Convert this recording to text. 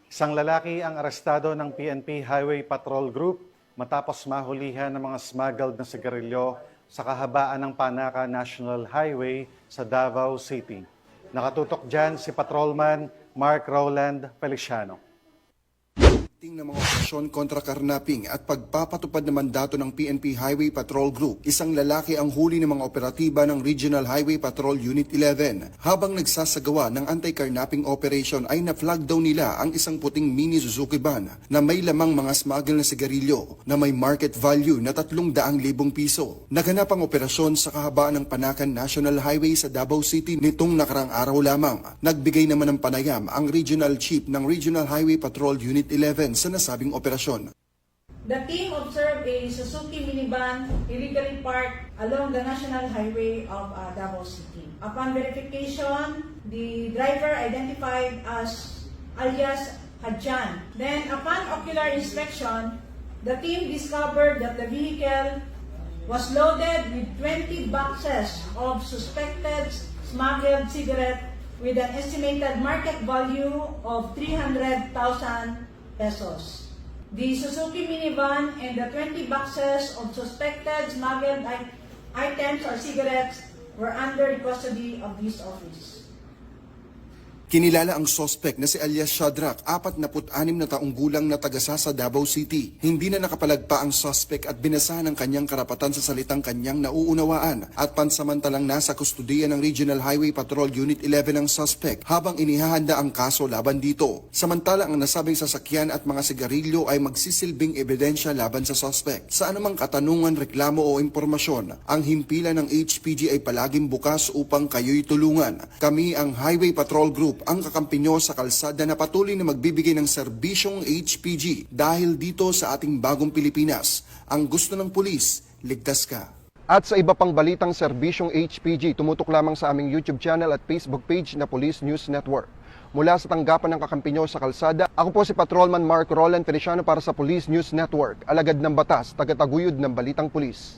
Isang lalaki ang arestado ng PNP Highway Patrol Group matapos mahulihan ng mga smuggled na sigarilyo sa kahabaan ng Panaca National Highway sa Davao City. Nakatutok dyan si Patrolman Mark Roland Feliciano. Ng mga operasyon kontra karnaping at pagpapatupad ng mandato ng PNP Highway Patrol Group, isang lalaki ang huli ng mga operatiba ng Regional Highway Patrol Unit 11. Habang nagsasagawa ng anti-carnapping operation ay na-flag daw nila ang isang puting mini Suzuki van na may lamang mga smuggle na sigarilyo na may market value na 300,000 piso. Naganap ang operasyon sa kahabaan ng Panacan National Highway sa Davao City nitong nakarang araw lamang. Nagbigay naman ng panayam ang Regional Chief ng Regional Highway Patrol Unit 11 sa nasabing operasyon. The team observed a Suzuki minivan illegally parked along the National Highway of Davao City. Upon verification, the driver identified as alias Hadjan. Then, upon ocular inspection, the team discovered that the vehicle was loaded with 20 boxes of suspected smuggled cigarette with an estimated market value of 300,000 pesos. The Suzuki minivan and the 20 boxes of suspected smuggled items or cigarettes were under the custody of this office. Kinilala ang suspect na si alias Shadrach, 46 na taong gulang na tagasa sa Davao City. Hindi na nakapalagpa ang suspect at binasahan ang kanyang karapatan sa salitang kanyang nauunawaan at pansamantalang nasa kustudiya ng Regional Highway Patrol Unit 11 ang suspect habang inihahanda ang kaso laban dito. Samantala ang nasabing sasakyan at mga sigarilyo ay magsisilbing ebidensya laban sa suspect. Sa anumang katanungan, reklamo o impormasyon, ang himpilan ng HPG ay palaging bukas upang kayo'y tulungan. Kami ang Highway Patrol Group ang kakampi nyo sa kalsada na patuloy na magbibigay ng serbisyong HPG dahil dito sa ating bagong Pilipinas. Ang gusto ng pulis, ligtas ka. At sa iba pang balitang serbisyong HPG, tumutok lamang sa aming YouTube channel at Facebook page na Police News Network. Mula sa tanggapan ng kakampi nyo sa kalsada, ako po si Patrolman Mark Roland Feliciano para sa Police News Network, alagad ng batas, tagataguyod ng balitang pulis.